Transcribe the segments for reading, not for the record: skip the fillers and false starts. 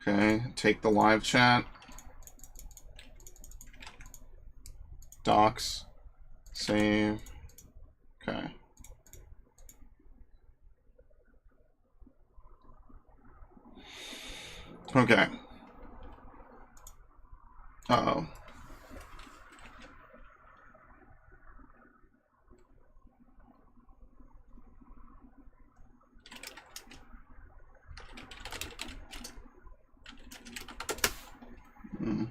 Okay, take the live chat. Docs. Save. Okay. Okay. Uh-oh. Hmm.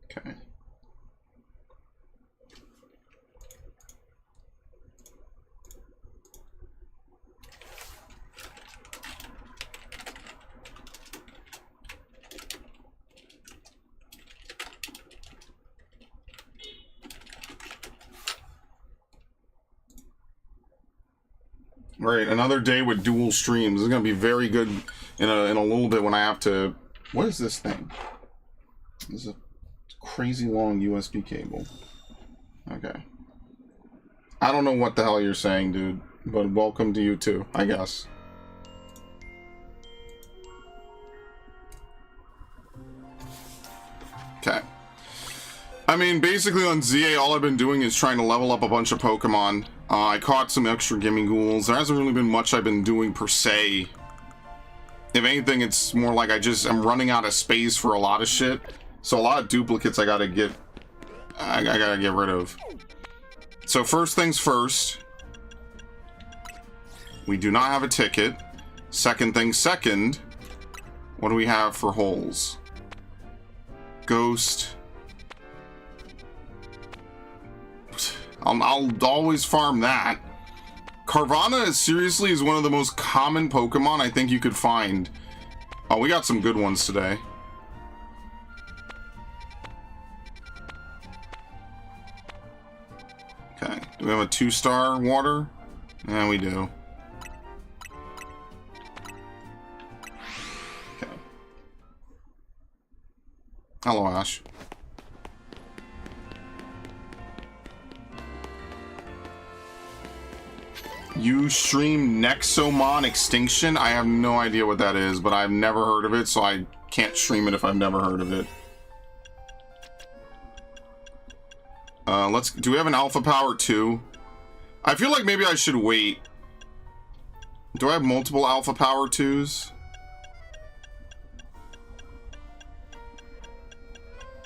Okay. Right, another day with dual streams. This is gonna be very good in a little bit when I have to. What is this thing? This is a crazy long USB cable. Okay. I don't know what the hell you're saying, dude, but welcome to you too, I guess. Okay. I mean, basically on ZA, all I've been doing is trying to level up a bunch of Pokemon. I caught some extra Gimme Ghouls. There hasn't really been much I've been doing per se. If anything, it's more like I'm running out of space for a lot of shit. So a lot of duplicates I gotta get rid of. So first things first, we do not have a ticket. Second thing second, what do we have for holes? Ghost. I'll always farm that. Carvana seriously is one of the most common Pokemon I think you could find. Oh, we got some good ones today. Okay, do we have a 2-star water? Yeah, we do. Okay. Hello, Ash. You stream Nexomon Extinction? I have no idea what that is, but I've never heard of it, so I can't stream it if I've never heard of it. Do we have an Alpha Power 2? I feel like maybe I should wait. Do I have multiple Alpha Power 2s?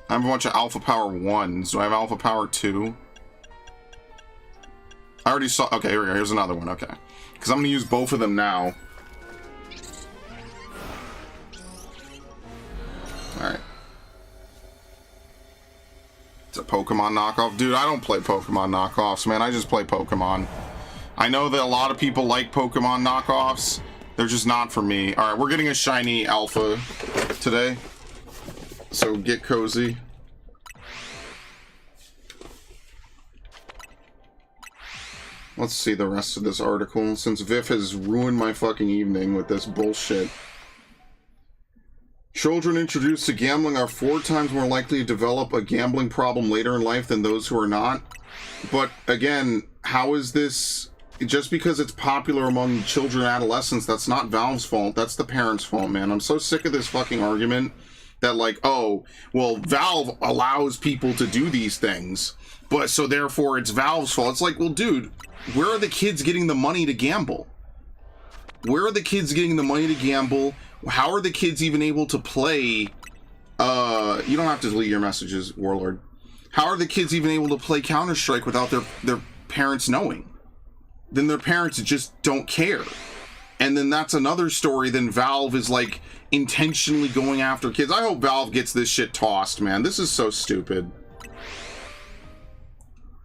I have a bunch of Alpha Power 1s. Do I have Alpha Power 2? I already saw. Okay, here we go. Here's another one. Okay. Because I'm going to use both of them now. Alright. It's a Pokemon knockoff. Dude, I don't play Pokemon knockoffs, man. I just play Pokemon. I know that a lot of people like Pokemon knockoffs. They're just not for me. Alright, we're getting a shiny Alpha today. So get cozy. Let's see the rest of this article, since Viv has ruined my fucking evening with this bullshit. Children introduced to gambling are 4 times more likely to develop a gambling problem later in life than those who are not. But again, how is this... Just because it's popular among children and adolescents, that's not Valve's fault. That's the parents' fault, man. I'm so sick of this fucking argument that, like, oh, well, Valve allows people to do these things, but so therefore it's Valve's fault. It's like, well, dude, where are the kids getting the money to gamble? Where are the kids getting the money to gamble? How are the kids even able to play? You don't have to delete your messages, Warlord. How are the kids even able to play Counter-Strike without their parents knowing? Then their parents just don't care. And then that's another story. Then Valve is like intentionally going after kids. I hope Valve gets this shit tossed, man. This is so stupid.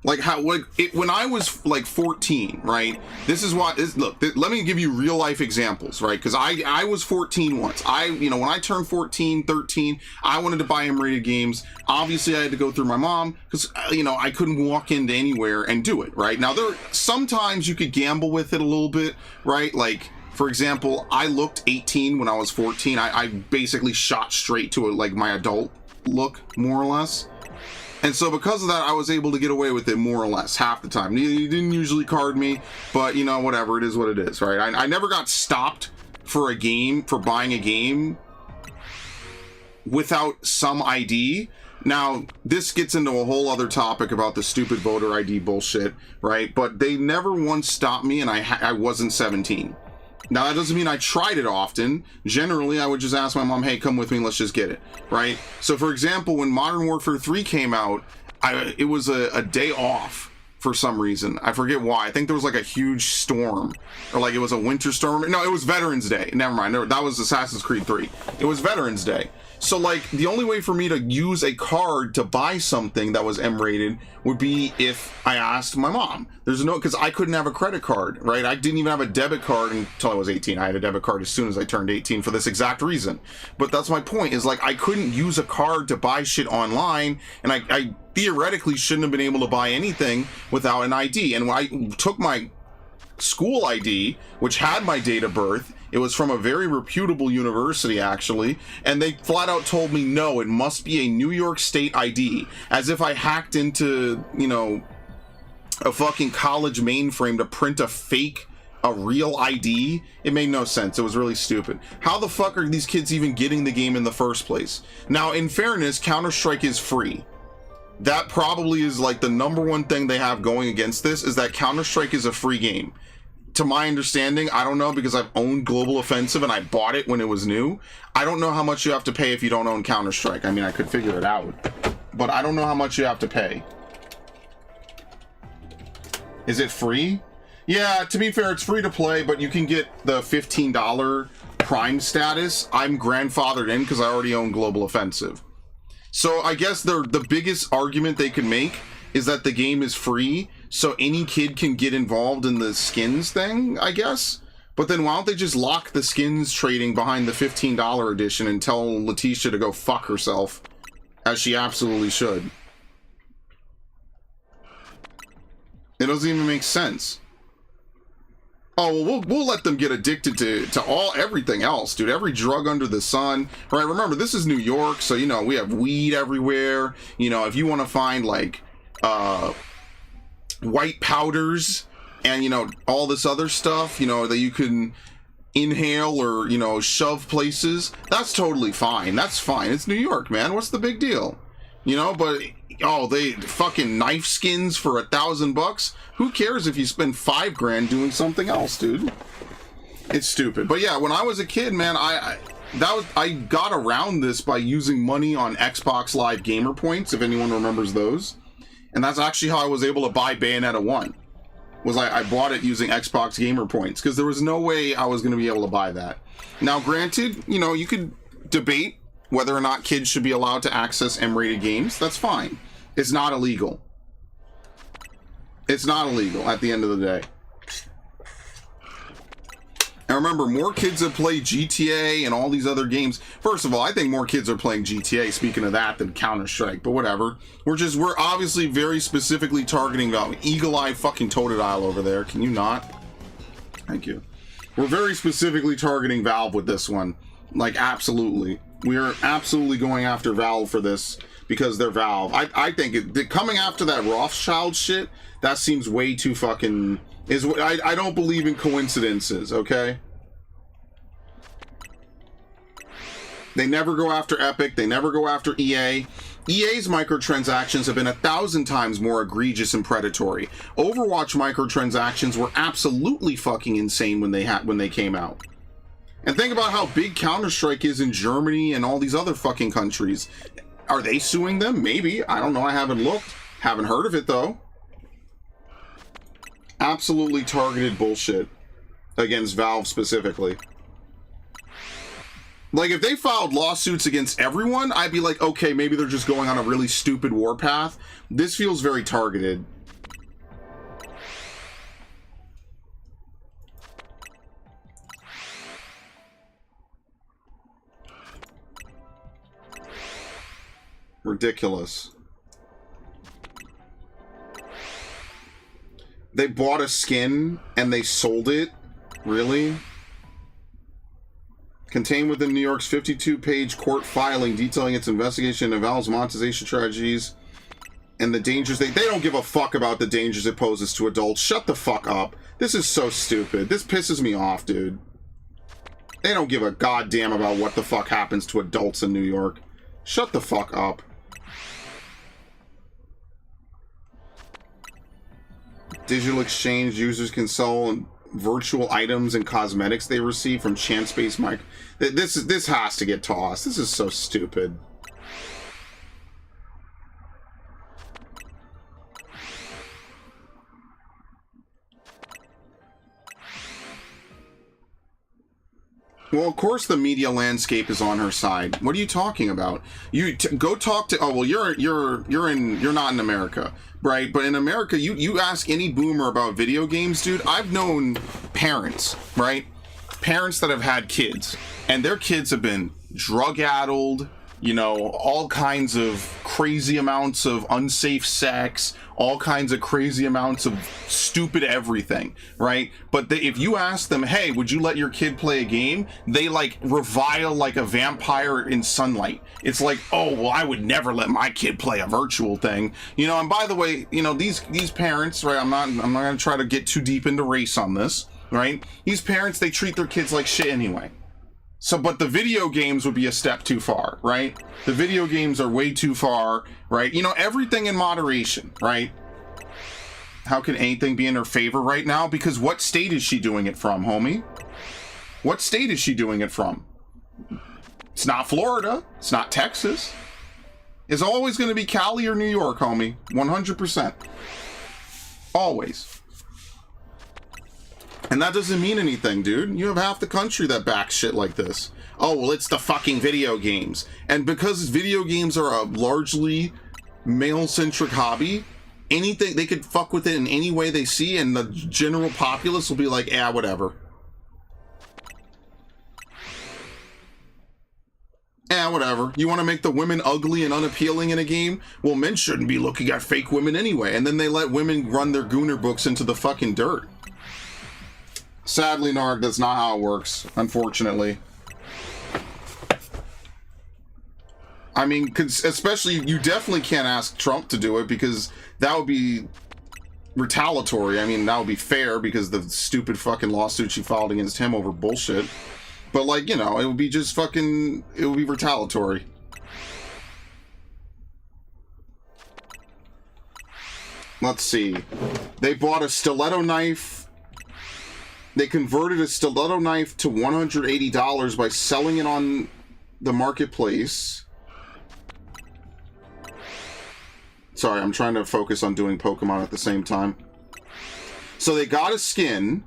Like how, like when I was like 14, right? This is what is, look, let me give you real life examples, right? Because I was 14 once. When I turned 14, 13, I wanted to buy M-rated games. Obviously I had to go through my mom because, I couldn't walk into anywhere and do it, right? Now sometimes you could gamble with it a little bit, right? Like, for example, I looked 18 when I was 14. I basically shot straight to my adult look, more or less. And so because of that, I was able to get away with it more or less half the time. He didn't usually card me, but whatever, it is what it is, right? I never got stopped for buying a game without some ID. Now, this gets into a whole other topic about the stupid voter ID bullshit, right? But they never once stopped me, and I wasn't 17. Now, that doesn't mean I tried it often. Generally, I would just ask my mom, hey, come with me, let's just get it, right? So, for example, when Modern Warfare 3 came out, it was a day off for some reason. I forget why. I think there was like a huge storm, or it was a winter storm. No, it was Veterans Day. Never mind. That was Assassin's Creed 3. It was Veterans Day. So, the only way for me to use a card to buy something that was M-rated would be if I asked my mom. Because I couldn't have a credit card, right? I didn't even have a debit card until I was 18. I had a debit card as soon as I turned 18 for this exact reason. But that's my point, is I couldn't use a card to buy shit online, and I theoretically shouldn't have been able to buy anything without an ID. And when I took my school ID, which had my date of birth, it was from a very reputable university, actually, and they flat out told me, no, it must be a New York State ID, as if I hacked into, a fucking college mainframe to print a real ID. It made no sense. It was really stupid. How the fuck are these kids even getting the game in the first place? Now, in fairness, Counter-Strike is free. That probably is the number one thing they have going against this, is that Counter-Strike is a free game. To my understanding, I don't know, because I've owned Global Offensive and I bought it when it was new. I don't know how much you have to pay if you don't own Counter-Strike. I mean, I could figure it out, but I don't know how much you have to pay. Is it free? Yeah, to be fair, it's free to play, but you can get the $15 Prime status. I'm grandfathered in because I already own Global Offensive. So I guess the biggest argument they could make is that the game is free, so any kid can get involved in the skins thing, I guess. But then why don't they just lock the skins trading behind the $15 edition and tell Letitia to go fuck herself, as she absolutely should? It doesn't even make sense. Oh, well, we'll let them get addicted to everything else, dude. Every drug under the sun, right? Remember, this is New York, so, we have weed everywhere. If you want to find, white powders and, all this other stuff, that you can inhale or, shove places, that's totally fine. That's fine. It's New York, man. What's the big deal? But, they fucking knife skins for $1,000? Who cares if you spend $5,000 doing something else, dude? It's stupid. But yeah, when I was a kid, man, I got around this by using money on Xbox Live Gamer Points, if anyone remembers those. And that's actually how I was able to buy Bayonetta 1. I bought it using Xbox Gamer Points, because there was no way I was going to be able to buy that. Now, granted, you could debate whether or not kids should be allowed to access M-rated games. That's fine. It's not illegal. It's not illegal at the end of the day. And remember, more kids that play GTA and all these other games. First of all, I think more kids are playing GTA, speaking of that, than Counter-Strike, but whatever. We're obviously very specifically targeting Eagle Eye fucking Totodile over there. Can you not? Thank you. We're very specifically targeting Valve with this one. Absolutely. We are absolutely going after Valve for this, because they're Valve. I think coming after that Rothschild shit, that seems way too fucking... I don't believe in coincidences, okay? They never go after Epic. They never go after EA. EA's microtransactions have been 1,000 times more egregious and predatory. Overwatch microtransactions were absolutely fucking insane when they came out. And think about how big Counter-Strike is in Germany and all these other fucking countries. Are they suing them? Maybe. I don't know. I haven't looked. Haven't heard of it, though. Absolutely targeted bullshit against Valve specifically. If they filed lawsuits against everyone, I'd be like, okay, maybe they're just going on a really stupid warpath. This feels very targeted. Ridiculous. They bought a skin and they sold it? Really? Contained within New York's 52-page court filing detailing its investigation of Valve's monetization strategies and the dangers they don't give a fuck about the dangers it poses to adults. Shut the fuck up. This is so stupid. This pisses me off, dude. They don't give a goddamn about what the fuck happens to adults in New York. Shut the fuck up. Digital exchange, users can sell virtual items and cosmetics they receive from chance-based mic. This has to get tossed. This is so stupid. Well, of course the media landscape is on her side. What are you talking about? You go talk to. Oh well, you're not in America, right? But in America, you ask any boomer about video games, dude. I've known parents, right? Parents that have had kids, and their kids have been drug-addled, you know, all kinds of crazy amounts of unsafe sex, all kinds of crazy amounts of stupid everything, right? But if you ask them, hey, would you let your kid play a game? They like revile like a vampire in sunlight. It's like, oh, well, I would never let my kid play a virtual thing, you know. And by the way, you know, these parents, right? I'm not gonna try to get too deep into race on this, right? These parents, they treat their kids like shit anyway. So, but the video games would be a step too far, right? The video games are way too far, right? You know, everything in moderation, right? How can anything be in her favor right now? Because what state is she doing it from, homie? What state is she doing it from? It's not Florida. It's not Texas. It's always going to be Cali or New York, homie. 100%. Always. And that doesn't mean anything, dude. You have half the country that backs shit like this. Oh, well, it's the fucking video games. And because video games are a largely male-centric hobby, anything, they could fuck with it in any way they see, and the general populace will be like, yeah, whatever. Yeah, whatever. You want to make the women ugly and unappealing in a game? Well, men shouldn't be looking at fake women anyway. And then they let women run their gooner books into the fucking dirt. Sadly, Narg, that's not how it works, unfortunately. I mean, especially, you definitely can't ask Trump to do it, because that would be retaliatory. I mean, that would be fair, because the stupid fucking lawsuit she filed against him over bullshit. But, like, you know, it would be just fucking, it would be retaliatory. Let's see. They bought a stiletto knife. They converted a stiletto knife to $180 by selling it on the marketplace. Sorry, I'm trying to focus on doing Pokemon at the same time. So they got a skin.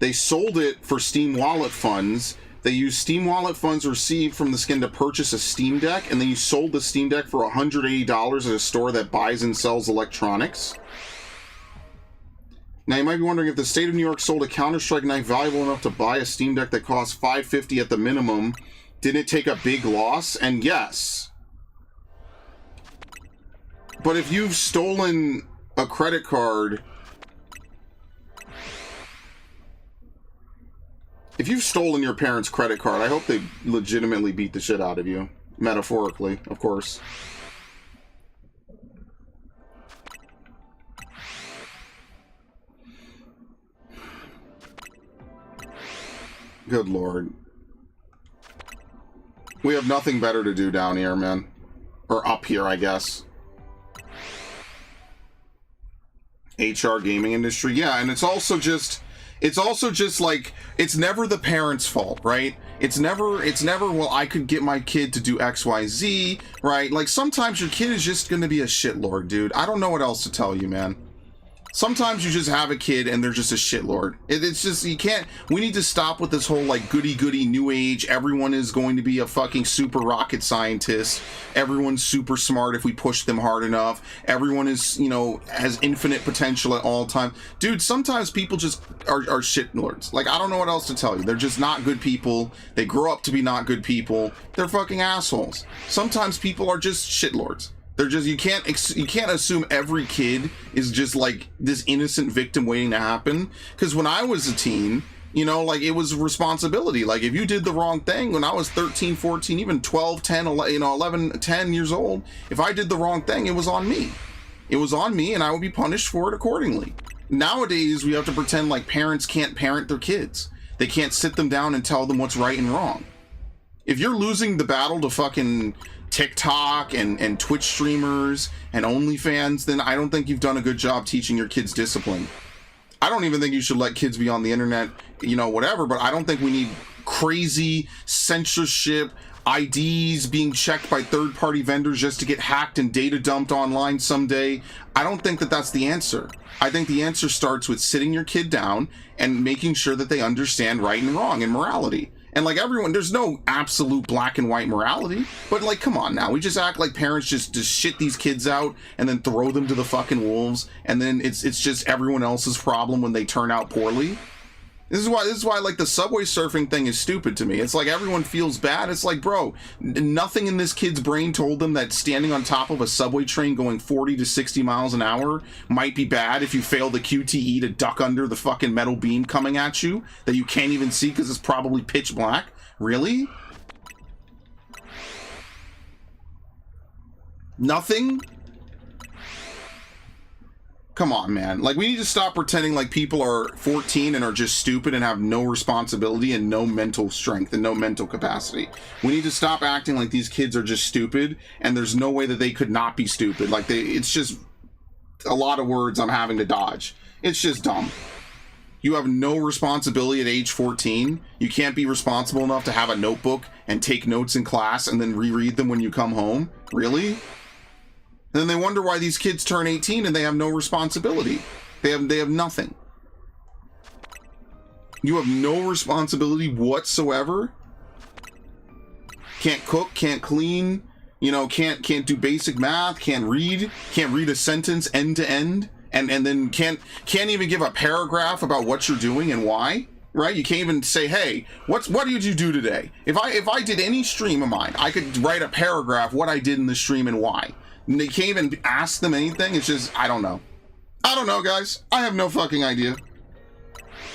They sold it for Steam Wallet funds. They used Steam Wallet funds received from the skin to purchase a Steam Deck, and then you sold the Steam Deck for $180 at a store that buys and sells electronics. Now, you might be wondering, if the state of New York sold a Counter-Strike knife valuable enough to buy a Steam Deck that costs $550 at the minimum, didn't it take a big loss? And yes. But if you've stolen a credit card... If you've stolen your parents' credit card, I hope they legitimately beat the shit out of you. Metaphorically, of course. Good lord. We have nothing better to do down here, man. Or up here, I guess. HR gaming industry. Yeah, and it's also just like, it's never the parents' fault, right? It's never, well, I could get my kid to do XYZ, right? Like, sometimes your kid is just gonna be a shitlord, dude. I don't know what else to tell you, man. Sometimes you just have a kid and they're just a shitlord. It's just, you can't, we need to stop with this whole like goody new age, everyone is going to be a fucking super rocket scientist, everyone's super smart if we push them hard enough, everyone is, you know, has infinite potential at all times. Dude, sometimes people just are shitlords. Like, I don't know what else to tell you. They're just not good people. They grow up to be not good people. They're fucking assholes. Sometimes people are just shitlords. They're just, you can't assume every kid is just like this innocent victim waiting to happen. Because when I was a teen, you know, like, it was responsibility. Like, if you did the wrong thing when I was 13, 14, even 12, 10, 11, 10 years old, if I did the wrong thing, it was on me. It was on me, and I would be punished for it accordingly. Nowadays, we have to pretend like parents can't parent their kids. They can't sit them down and tell them what's right and wrong. If you're losing the battle to fucking TikTok and Twitch streamers and OnlyFans, then I don't think you've done a good job teaching your kids discipline. I don't even think you should let kids be on the internet, you know, whatever, but I don't think we need crazy censorship, IDs being checked by third-party vendors just to get hacked and data dumped online someday. I don't think that that's the answer. I think the answer starts with sitting your kid down and making sure that they understand right and wrong and morality. And like everyone, there's no absolute black and white morality, but like, come on now, we just act like parents just shit these kids out and then throw them to the fucking wolves, and then it's just everyone else's problem when they turn out poorly. This is why like the subway surfing thing is stupid to me. It's like everyone feels bad. It's like, bro, nothing in this kid's brain told them that standing on top of a subway train going 40 to 60 miles an hour might be bad if you fail the QTE to duck under the fucking metal beam coming at you that you can't even see because it's probably pitch black. Really? Nothing? Come on, man. Like, we need to stop pretending like people are 14 and are just stupid and have no responsibility and no mental strength and no mental capacity. We need to stop acting like these kids are just stupid and there's no way that they could not be stupid. Like, it's just a lot of words I'm having to dodge. It's just dumb. You have no responsibility at age 14. You can't be responsible enough to have a notebook and take notes in class and then reread them when you come home. Really? And then they wonder why these kids turn 18 and they have no responsibility. They have nothing. You have no responsibility whatsoever. Can't cook, can't clean, you know, can't do basic math, can't read a sentence end to end, and then can't even give a paragraph about what you're doing and why. Right? You can't even say, hey, what did you do today? If I did any stream of mine, I could write a paragraph what I did in the stream and why. And they can't even ask them anything. It's just, I don't know. I don't know, guys. I have no fucking idea.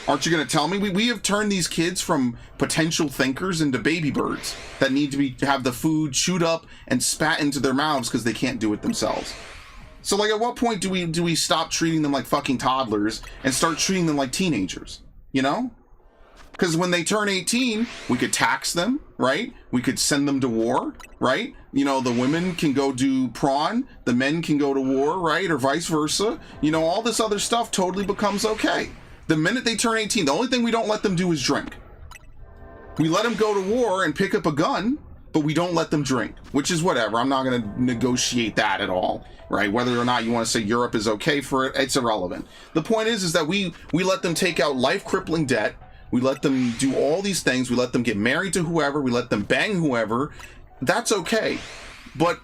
Aren't you going to tell me? We have turned these kids from potential thinkers into baby birds that need to have the food chewed up and spat into their mouths because they can't do it themselves. So, like, at what point do we stop treating them like fucking toddlers and start treating them like teenagers? You know? Because when they turn 18, we could tax them, right? We could send them to war, right? You know, the women can go do prawn, the men can go to war, right? Or vice versa. You know, all this other stuff totally becomes okay. The minute they turn 18, the only thing we don't let them do is drink. We let them go to war and pick up a gun, but we don't let them drink, which is whatever. I'm not going to negotiate that at all, right? Whether or not you want to say Europe is okay for it, it's irrelevant. The point is that we let them take out life-crippling debt. We let them do all these things. We let them get married to whoever. We let them bang whoever. That's okay. But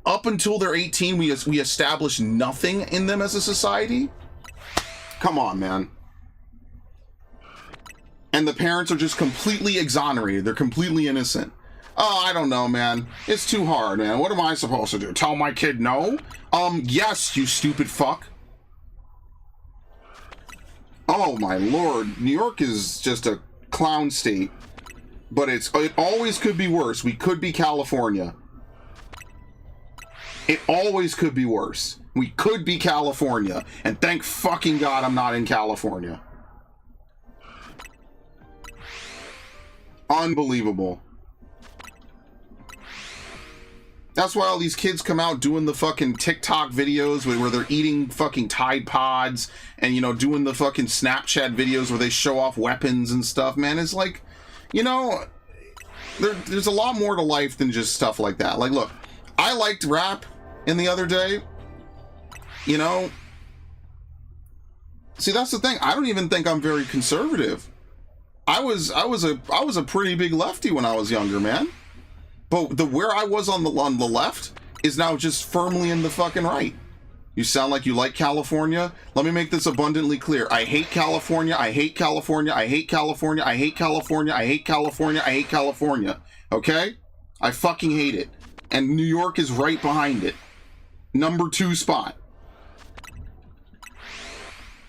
up until they're 18, we establish nothing in them as a society? Come on, man. And the parents are just completely exonerated. They're completely innocent. Oh, I don't know, man. It's too hard, man. What am I supposed to do? Tell my kid no? Yes, you stupid fuck. Oh my lord, New York is just a clown state, but it always could be worse. We could be California. It always could be worse. We could be California, and thank fucking God I'm not in California. Unbelievable. That's why all these kids come out doing the fucking TikTok videos where they're eating fucking Tide Pods and, you know, doing the fucking Snapchat videos where they show off weapons and stuff, man. It's like, you know, there's a lot more to life than just stuff like that. Like, look, I liked rap in the other day, you know, See, that's the thing. I don't even think I'm very conservative. I was a pretty big lefty when I was younger, man. But where I was on the left is now just firmly in the fucking right. You sound like you like California. Let me make this abundantly clear. I hate California. I hate California. I hate California. I hate California. I hate California. I hate California. Okay? I fucking hate it. And New York is right behind it. Number 2 spot.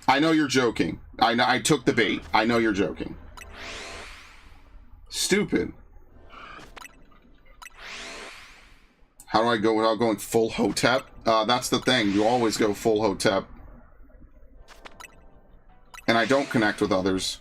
I know you're joking. I took the bait. I know you're joking. Stupid. How do I go without going full Hotep? That's the thing. You always go full Hotep. And I don't connect with others.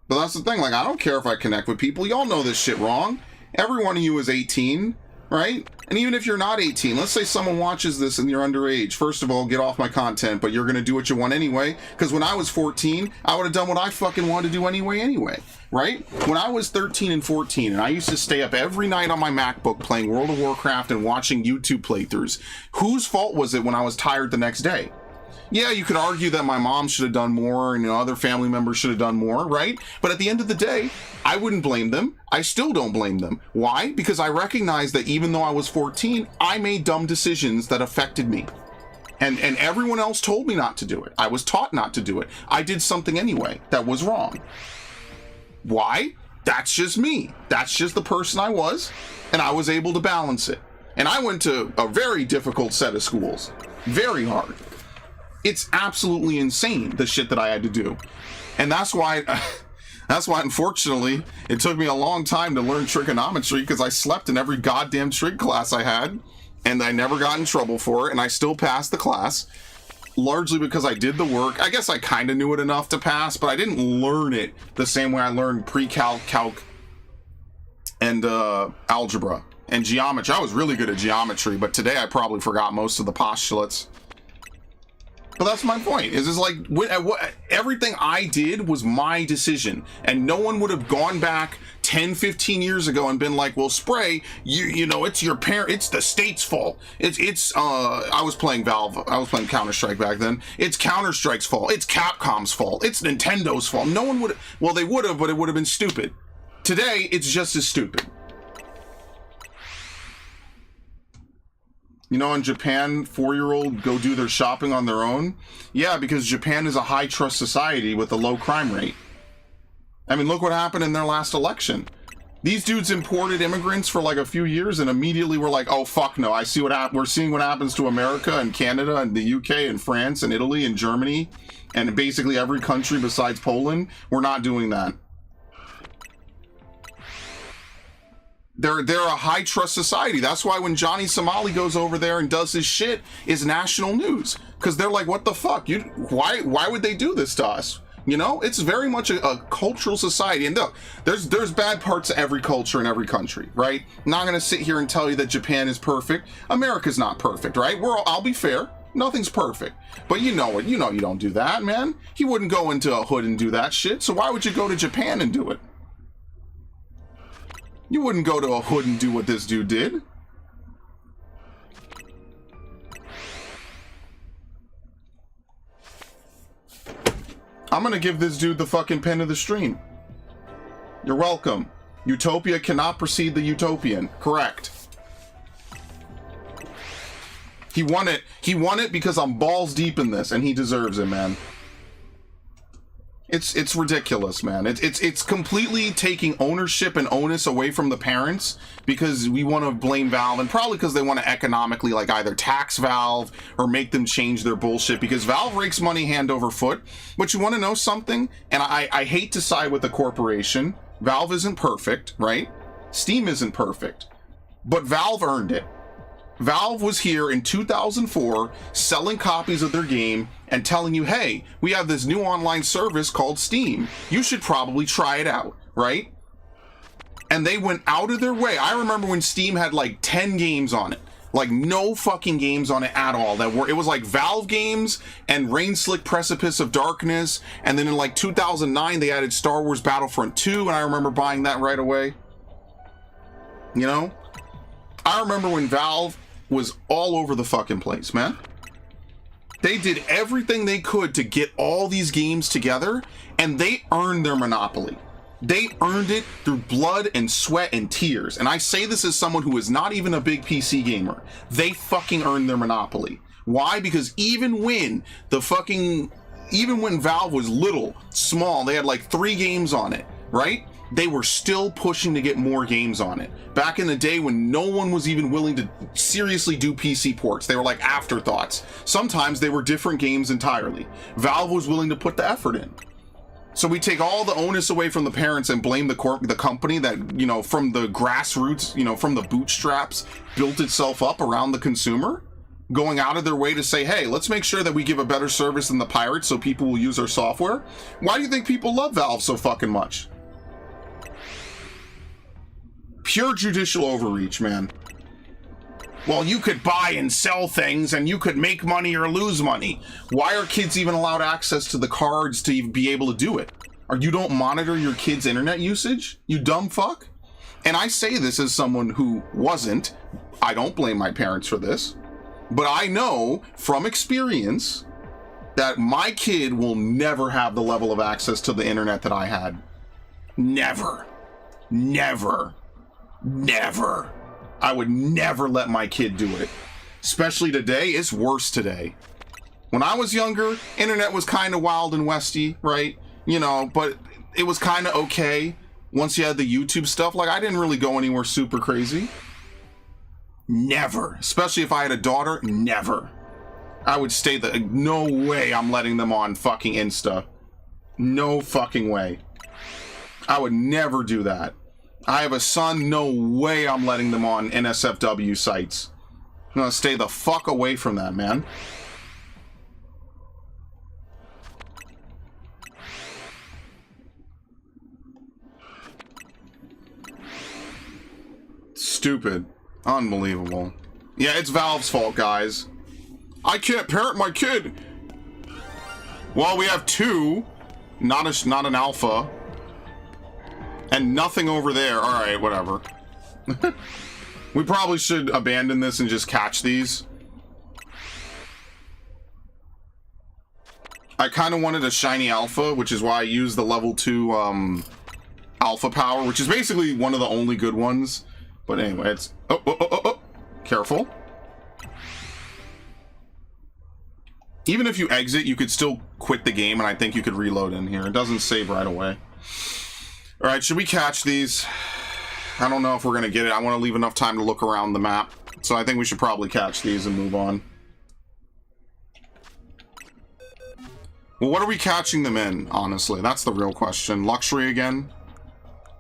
But that's the thing. Like, I don't care if I connect with people. Y'all know this shit wrong. Every one of you is 18, right? And even if you're not 18, let's say someone watches this and you're underage. First of all, get off my content, but you're going to do what you want anyway. Because when I was 14, I would have done what I fucking wanted to do anyway. Right? When I was 13 and 14, and I used to stay up every night on my MacBook playing World of Warcraft and watching YouTube playthroughs, whose fault was it when I was tired the next day? Yeah, you could argue that my mom should have done more and other family members should have done more, right? But at the end of the day, I wouldn't blame them. I still don't blame them. Why? Because I recognize that even though I was 14, I made dumb decisions that affected me. And everyone else told me not to do it. I was taught not to do it. I did something anyway that was wrong. Why? That's just me. That's just the person I was, and I was able to balance it. And I went to a very difficult set of schools. Very hard. It's absolutely insane, the shit that I had to do. And that's why unfortunately it took me a long time to learn trigonometry, because I slept in every goddamn trig class I had, and I never got in trouble for it, and I still passed the class, largely because I did the work. I guess I kind of knew it enough to pass, but I didn't learn it the same way I learned pre-calc, calc, and algebra and geometry. I was really good at geometry, but today I probably forgot most of the postulates. But that's my point. Is like everything I did was my decision, and no one would have gone back 10, 15 years ago and been like, "Well, Spray, you know, it's your parent, it's the state's fault. I was playing Valve, I was playing Counter-Strike back then. It's Counter-Strike's fault. It's Capcom's fault. It's Nintendo's fault." No one would. Well, they would have, but it would have been stupid. Today, it's just as stupid. You know, in Japan, 4-year-olds go do their shopping on their own. Yeah, because Japan is a high-trust society with a low crime rate. I mean, look what happened in their last election. These dudes imported immigrants for like a few years and immediately were like, "Oh, fuck no. We're seeing what happens to America and Canada and the UK and France and Italy and Germany and basically every country besides Poland. We're not doing that." They're a high trust society. That's why when Johnny Somali goes over there and does his shit, is national news, because they're like, "What the fuck? Why would they do this to us?" You know, it's very much a cultural society. And look, there's bad parts of every culture in every country, right? I'm not gonna sit here and tell you that Japan is perfect. America's not perfect, right? I'll be fair. Nothing's perfect. But you know it. You know you don't do that, man. He wouldn't go into a hood and do that shit. So why would you go to Japan and do it? You wouldn't go to a hood and do what this dude did. I'm gonna give this dude the fucking pin of the stream. You're welcome. Utopia cannot precede the utopian. Correct. He won it. He won it because I'm balls deep in this, and he deserves it, man. It's ridiculous, man. It's completely taking ownership and onus away from the parents, because we want to blame Valve, and probably because they want to economically like either tax Valve or make them change their bullshit, because Valve rakes money hand over foot. But you want to know something? And I hate to side with the corporation. Valve isn't perfect, right? Steam isn't perfect, but Valve earned it. Valve was here in 2004 selling copies of their game and telling you, "Hey, we have this new online service called Steam. You should probably try it out," right? And they went out of their way. I remember when Steam had like 10 games on it. Like no fucking games on it at all. It was like Valve games and Rain Slick Precipice of Darkness. And then in like 2009, they added Star Wars Battlefront 2, and I remember buying that right away. You know? I remember when Valve was all over the fucking place, man. They did everything they could to get all these games together, and they earned their monopoly. They earned it through blood and sweat and tears. And I say this as someone who is not even a big PC gamer. They fucking earned their monopoly. Why? Because even when Valve was little, small, they had like 3 games on it, right? They were still pushing to get more games on it. Back in the day when no one was even willing to seriously do PC ports, they were like afterthoughts. Sometimes they were different games entirely. Valve was willing to put the effort in. So we take all the onus away from the parents and blame the company that, you know, from the grassroots, you know, from the bootstraps, built itself up around the consumer, going out of their way to say, hey, let's make sure that we give a better service than the pirates so people will use our software. Why do you think people love Valve so fucking much? Pure judicial overreach, man. Well, you could buy and sell things and you could make money or lose money. Why are kids even allowed access to the cards to even be able to do it? Or you don't monitor your kids' internet usage? You dumb fuck? And I say this as someone who wasn't. I don't blame my parents for this. But I know from experience that my kid will never have the level of access to the internet that I had. Never. Never. Never. I would never let my kid do it. Especially today, it's worse today. When I was younger, internet was kind of wild and westy, right? You know, but it was kind of okay. Once you had the YouTube stuff, like I didn't really go anywhere super crazy. Never. Especially if I had a daughter, never. I would stay no way I'm letting them on fucking Insta. No fucking way. I would never do that. I have a son, no way I'm letting them on NSFW sites. I'm gonna stay the fuck away from that, man. Stupid. Unbelievable. Yeah, it's Valve's fault, guys. I can't parent my kid. Well, we have 2, not an alpha. And nothing over there. All right, whatever. We probably should abandon this and just catch these. I kind of wanted a shiny alpha, which is why I used the level 2 alpha power, which is basically one of the only good ones. But anyway, it's... Oh. Careful. Even if you exit, you could still quit the game, and I think you could reload in here. It doesn't save right away. All right, should we catch these? I don't know if we're gonna get it. I want to leave enough time to look around the map. So I think we should probably catch these and move on. Well, what are we catching them in, honestly? That's the real question. Luxury again?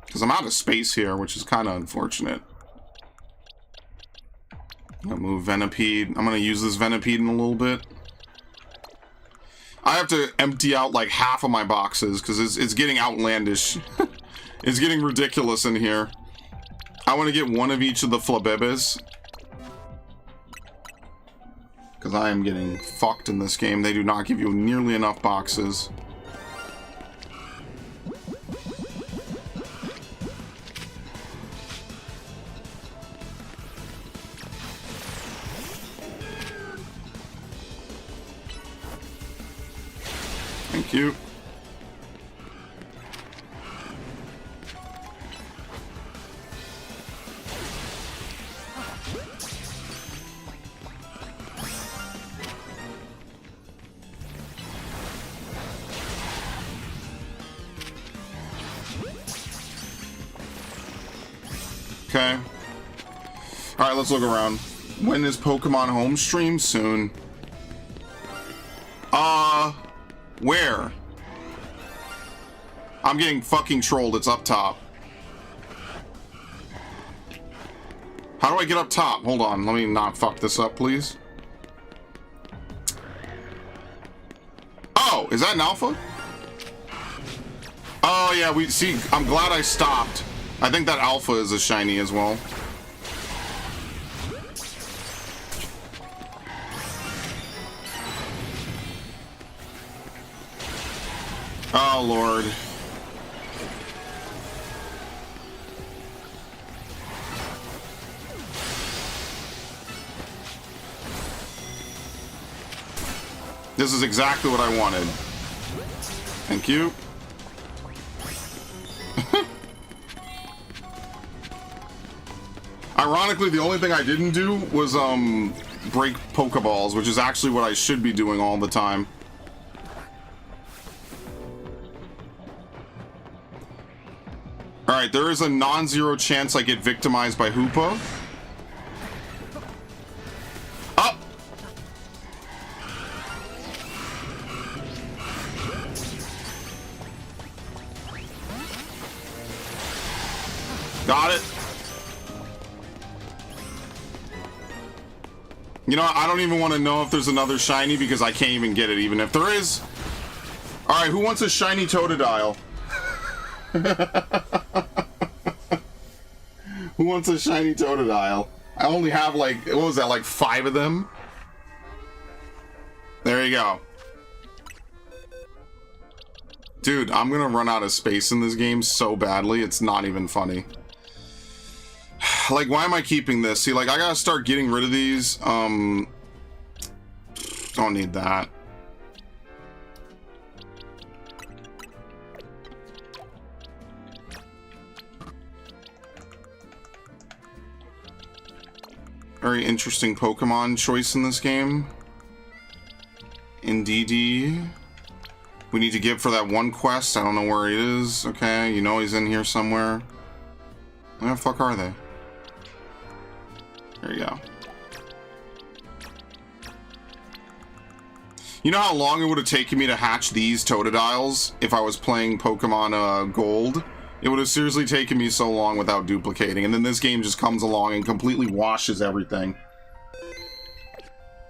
Because I'm out of space here, which is kind of unfortunate. I'm gonna move Venipede. I'm gonna use this Venipede in a little bit. I have to empty out like half of my boxes because it's getting outlandish. It's getting ridiculous in here. I want to get one of each of the Flabebes. Because I am getting fucked in this game. They do not give you nearly enough boxes. Thank you. Okay. Alright, let's look around. When is Pokemon home stream? Soon. Where? I'm getting fucking trolled. It's up top. How do I get up top? Hold on. Let me not fuck this up, please. Oh, is that an alpha? Oh, yeah, we see. I'm glad I stopped. I think that alpha is a shiny as well. Oh, Lord. This is exactly what I wanted. Thank you. Ironically, the only thing I didn't do was break Pokeballs, which is actually what I should be doing all the time. Alright, there is a non-zero chance I get victimized by Hoopa. Up! Got it. You know, I don't even want to know if there's another shiny because I can't even get it, even if there is. Alright, who wants a shiny Totodile? Who wants a shiny Totodile? I only have like, what was that, like 5 of them? There you go. Dude, I'm gonna run out of space in this game so badly, it's not even funny. Like, why am I keeping this? See, like, I gotta start getting rid of these. Don't need that. Very interesting Pokemon choice in this game. Indeedy. We need to get for that one quest. I don't know where he is. Okay, you know he's in here somewhere. Where the fuck are they? There you go. You know how long it would have taken me to hatch these Totodiles if I was playing Pokemon Gold? It would have seriously taken me so long without duplicating, and then this game just comes along and completely washes everything.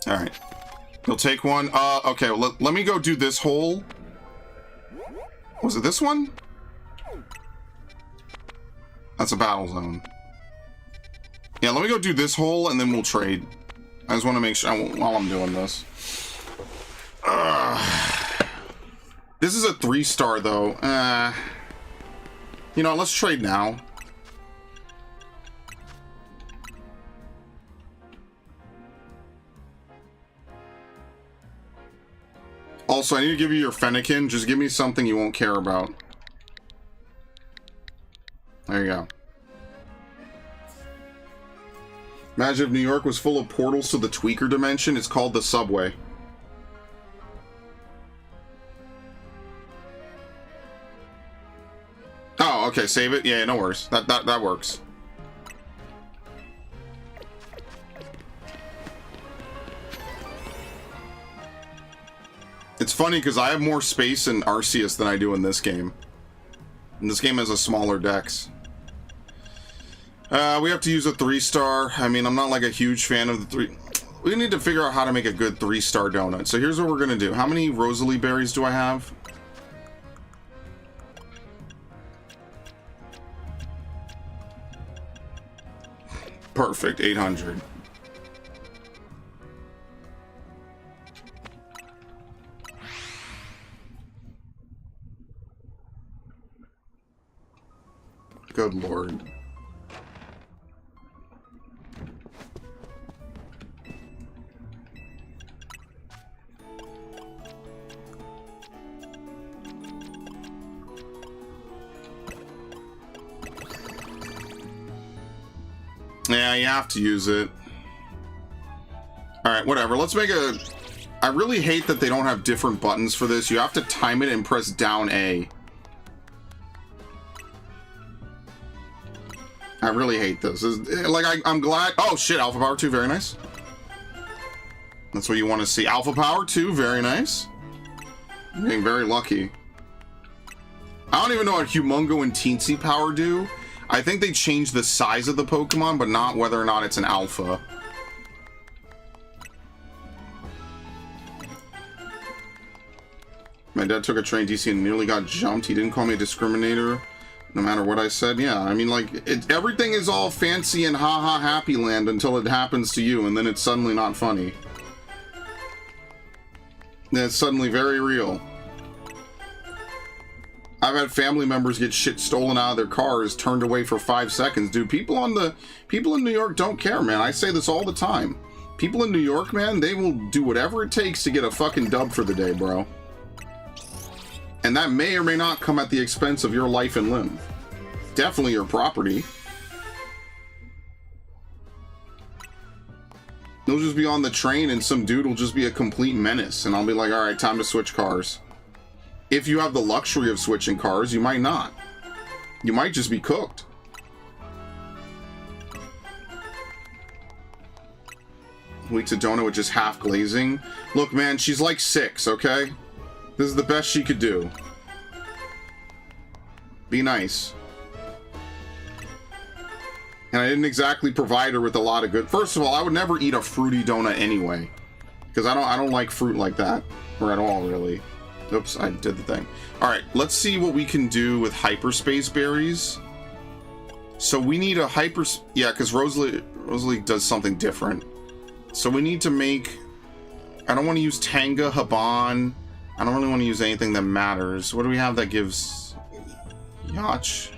Alright. You'll take one. Okay, well, let me go do this hole. Was it this one? That's a battle zone. Yeah, let me go do this hole, and then we'll trade. I just want to make sure while I'm doing this. This is a 3-star, though. You know, let's trade now. Also, I need to give you your Fennekin. Just give me something you won't care about. There you go. Imagine if New York was full of portals to the Tweaker dimension. It's called the Subway. Oh, okay, save it. Yeah, no worries. That works. It's funny because I have more space in Arceus than I do in this game. And this game has a smaller dex. We have to use a 3-star. I mean, I'm not like a huge fan of the 3. We need to figure out how to make a good 3-star donut. So here's what we're gonna do. How many Rosalie berries do I have? Perfect, 800. Good lord. Yeah, you have to use it. Alright, whatever. Let's make a... I really hate that they don't have different buttons for this. You have to time it and press down A. I really hate this. Like, I'm glad... Oh, shit, Alpha Power 2, very nice. That's what you want to see. Alpha Power 2, very nice. I'm getting very lucky. I don't even know what Humongo and Teensy Power do. I think they changed the size of the Pokemon, but not whether or not it's an alpha. My dad took a train DC and nearly got jumped. He didn't call me a discriminator, no matter what I said. Yeah, I mean, like, everything is all fancy and haha happy land until it happens to you, and then it's suddenly not funny. Then it's suddenly very real. I've had family members get shit stolen out of their cars, turned away for 5 seconds. Dude, people in New York don't care, man. I say this all the time. People in New York, man, they will do whatever it takes to get a fucking dub for the day, bro. And that may or may not come at the expense of your life and limb. Definitely your property. They'll just be on the train and some dude will just be a complete menace. And I'll be like, all right, time to switch cars. If you have the luxury of switching cars, you might not. You might just be cooked. Weeks of donut with just half glazing. Look, man, she's like 6, okay? This is the best she could do. Be nice. And I didn't exactly provide her with a lot of good... First of all, I would never eat a fruity donut anyway. Because I don't like fruit like that. Or at all, really. Oops, I did the thing. Alright, let's see what we can do with hyperspace berries. So we need a yeah, because Rosalie does something different. So we need to make... I don't want to use Tanga, Haban. I don't really want to use anything that matters. What do we have that gives... Yacht?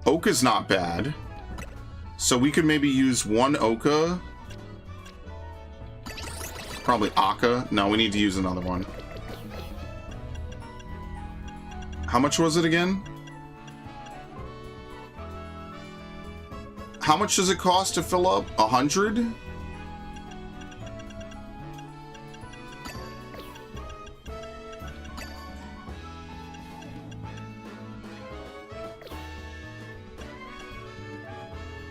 Oka's not bad. So we could maybe use one Oka. Probably Aka. No, we need to use another one. How much was it again? How much does it cost to fill up? 100?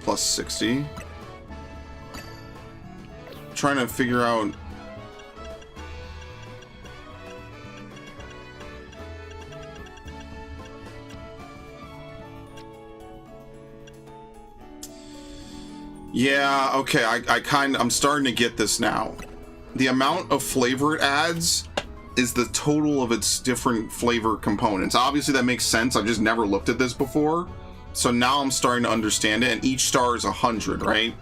Plus 60. Trying to figure out... Yeah, okay, I'm starting to get this now. The amount of flavor it adds is the total of its different flavor components. Obviously that makes sense, I've just never looked at this before. So now I'm starting to understand it, and each star is 100, right?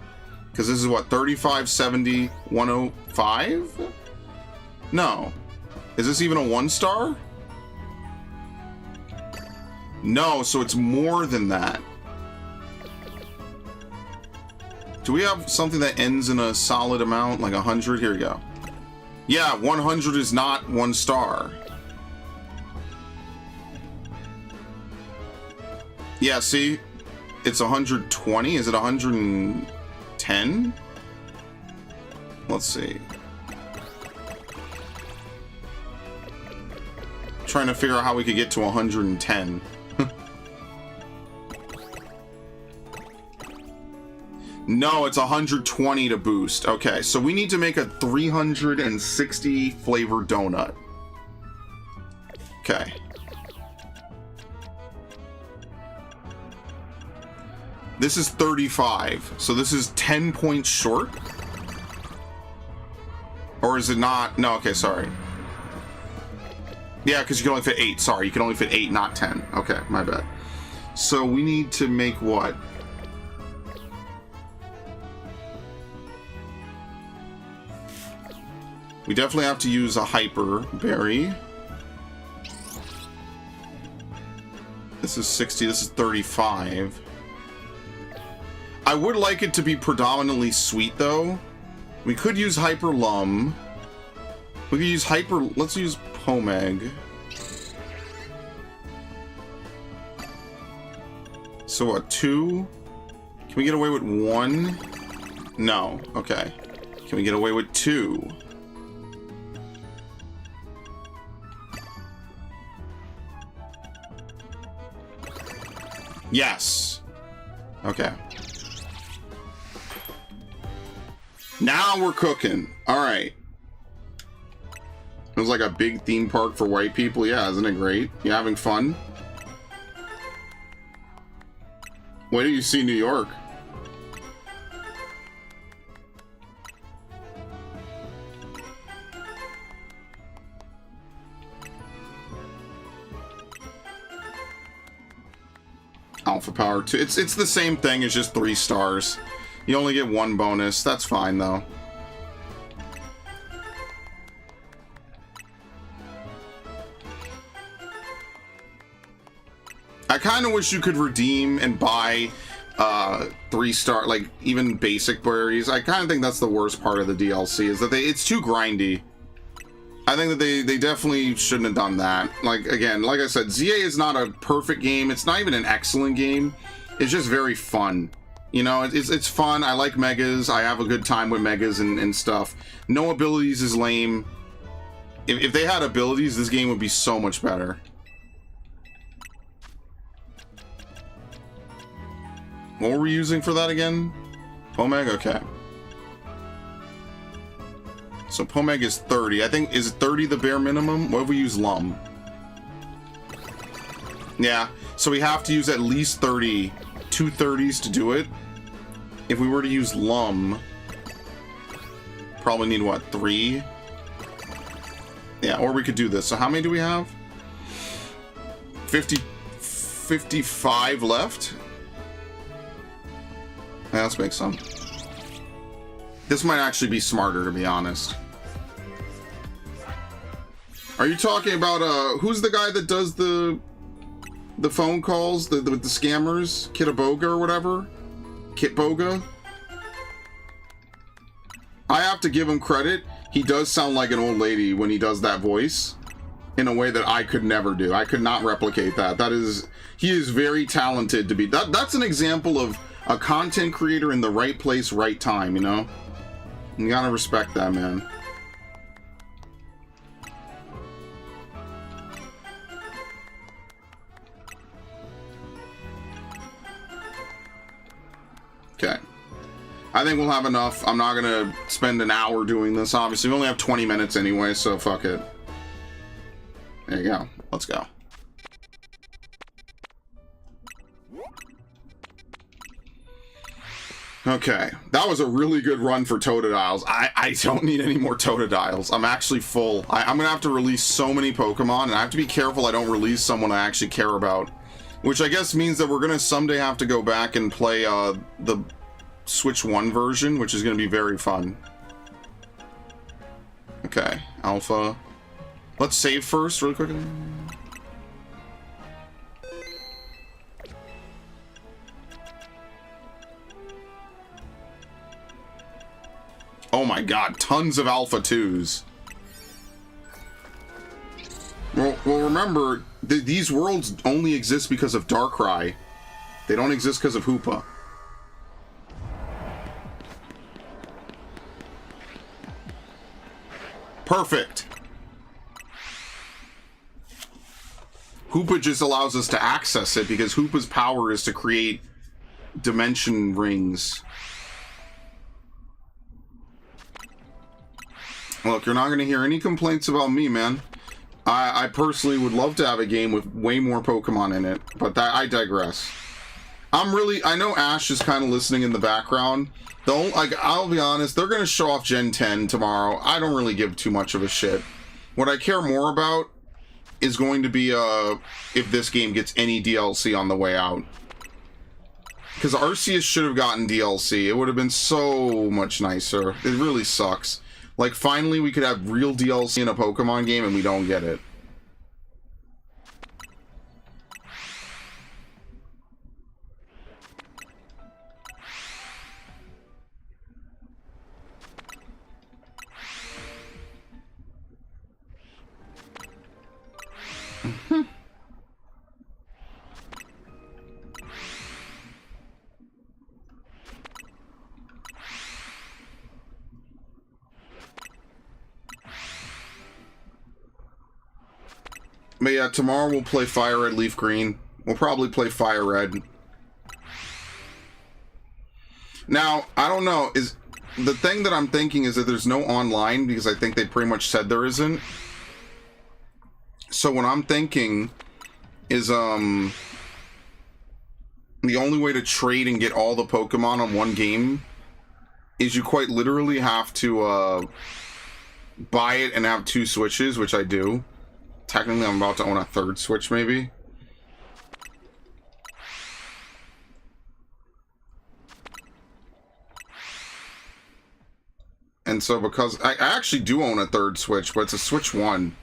Because this is what, 35, 70, 105? No. Is this even a 1 star? No, so it's more than that. Do we have something that ends in a solid amount, like 100? Here we go. Yeah, 100 is not 1 star. Yeah, see? It's 120. Is it 110? Let's see. Trying to figure out how we could get to 110. No, it's 120 to boost. Okay, so we need to make a 360 flavor donut. Okay. This is 35, so this is 10 points short? Or is it not? No, okay, sorry. Yeah, because you can only fit 8. Sorry, you can only fit 8, not 10. Okay, my bad. So we need to make what? We definitely have to use a hyper berry. This is 60, this is 35. I would like it to be predominantly sweet though. We could use hyper lum. We could use hyper, let's use pomeg. So what, 2? Can we get away with 1? No, okay. Can we get away with 2? Yes. Okay. Now we're cooking. All right. It was like a big theme park for white people. Yeah, isn't it great? You having fun? Where do you see New York? Alpha Power 2. It's the same thing, it's just 3 stars. You only get 1 bonus. That's fine though. I kind of wish you could redeem and buy 3-star, like even basic berries. I kind of think that's the worst part of the DLC, is that it's too grindy. I think that they definitely shouldn't have done that. Like, again, like I said, ZA is not a perfect game. It's not even an excellent game. It's just very fun. You know, it's fun. I like megas. I have a good time with megas and stuff. No abilities is lame. If they had abilities, this game would be so much better. What were we using for that again? Pomeg? Okay. So Pomeg is 30. I think, is 30 the bare minimum? What if we use Lum? Yeah, so we have to use at least 30, 2 30s to do it. If we were to use Lum, probably need, what, 3? Yeah, or we could do this. So how many do we have? 55 left? Yeah, let's make some. This might actually be smarter, to be honest. Are you talking about, who's the guy that does the phone calls, the scammers? Kitaboga or whatever? Kitboga? I have to give him credit. He does sound like an old lady when he does that voice in a way that I could never do. I could not replicate that. He is very talented to be. That's an example of a content creator in the right place, right time, you know? You gotta respect that, man. Okay. I think we'll have enough. I'm not gonna spend an hour doing this, obviously. We only have 20 minutes anyway, so fuck it. There you go. Let's go. Okay, that was a really good run for Totodiles. I don't need any more Totodiles. I'm actually full. I'm gonna have to release so many Pokemon, and I have to be careful I don't release someone I actually care about. Which I guess means that we're gonna someday have to go back and play the Switch 1 version, which is gonna be very fun. Okay, Alpha. Let's save first, really quick. Oh my god, tons of Alpha 2s. Well remember, these worlds only exist because of Darkrai. They don't exist because of Hoopa. Perfect. Hoopa just allows us to access it because Hoopa's power is to create dimension rings. Look, you're not going to hear any complaints about me, man. I personally would love to have a game with way more Pokemon in it, but I digress. I know Ash is kind of listening in the background. I'll be honest, they're going to show off Gen 10 tomorrow. I don't really give too much of a shit. What I care more about is going to be if this game gets any DLC on the way out. Because Arceus should have gotten DLC. It would have been so much nicer. It really sucks. Like, finally we could have real DLC in a Pokemon game and we don't get it. But yeah, tomorrow we'll play Fire Red, Leaf Green. We'll probably play Fire Red. Now, I don't know, the thing that I'm thinking is that there's no online, because I think they pretty much said there isn't. So what I'm thinking is, the only way to trade and get all the Pokemon on one game is you quite literally have to, buy it and have 2 Switches, which I do. Technically, I'm about to own a 3rd Switch, maybe. And so, because I actually do own a 3rd Switch, but it's a Switch 1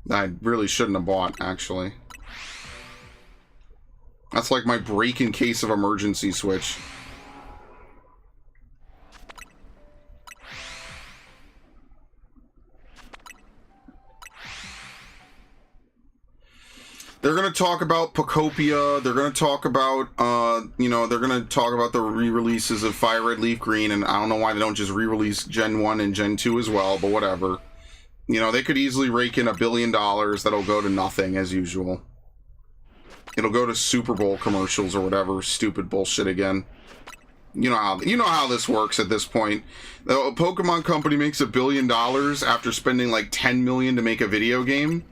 that I really shouldn't have bought, actually. That's like my break in case of emergency switch. They're going to talk about Pocopia. They're going to talk about, you know, they're going to talk about the re-releases of Fire Red Leaf Green, and I don't know why they don't just re-release Gen 1 and Gen 2 as well, but whatever. You know, they could easily rake in $1 billion that'll go to nothing, as usual. It'll go to Super Bowl commercials or whatever stupid bullshit again. You know how this works at this point. A Pokemon company makes $1 billion after spending like $10 million to make a video game.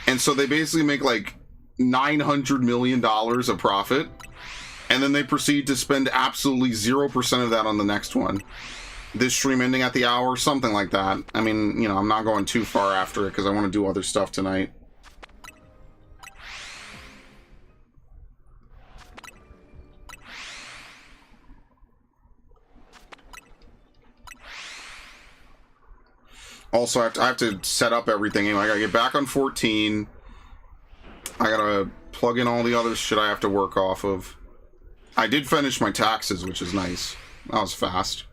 And so they basically make like $900 million of profit, and then they proceed to spend absolutely 0% of that on the next one. This stream ending at the hour, something like that. I mean, you know, I'm not going too far after it because I want to do other stuff tonight. Also, I have to set up everything anyway. I gotta get back on 14. I gotta plug in all the other shit I have to work off of. I did finish my taxes, which is nice. That was fast.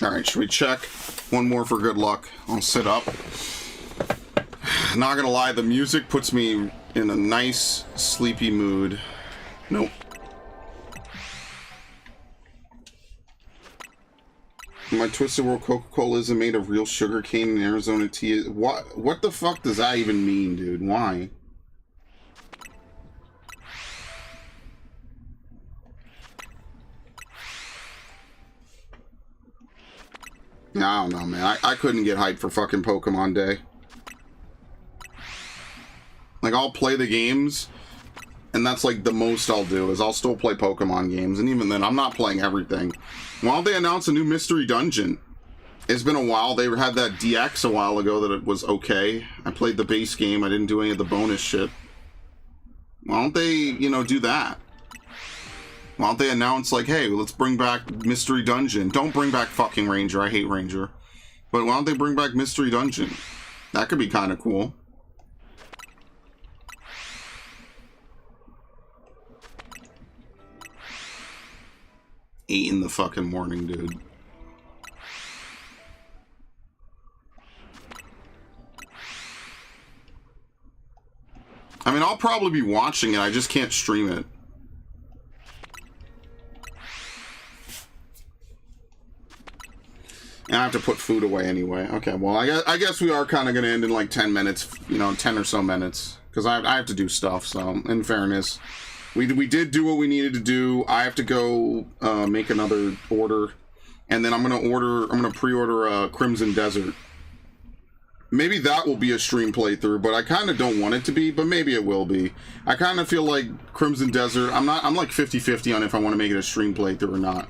Alright, should we check one more for good luck? I'll sit up. Not gonna lie, the music puts me in a nice, sleepy mood. Nope. My Twisted World Coca-Cola isn't made of real sugar cane and Arizona tea. What the fuck does that even mean, dude? Why? I don't know, man. I couldn't get hyped for fucking Pokemon Day. Like, I'll play the games, and that's like the most I'll do, is I'll still play Pokemon games, and even then, I'm not playing everything. Why don't they announce a new mystery dungeon? It's been a while. They had that DX a while ago that it was okay. I played the base game. I didn't do any of the bonus shit. Why don't they, you know, do that? Why don't they announce, like, hey, let's bring back Mystery Dungeon. Don't bring back fucking Ranger. I hate Ranger. But why don't they bring back Mystery Dungeon? That could be kind of cool. Eight in the fucking morning, dude. I mean, I'll probably be watching it. I just can't stream it. And I have to put food away anyway. Okay, well, I guess we are kind of going to end in like 10 minutes, you know, 10 or so minutes. Because I have to do stuff, so, in fairness. We did do what we needed to do. I have to go make another order. And then I'm going to pre-order Crimson Desert. Maybe that will be a stream playthrough, but I kind of don't want it to be, but maybe it will be. I kind of feel like Crimson Desert, I'm like 50-50 on if I want to make it a stream playthrough or not.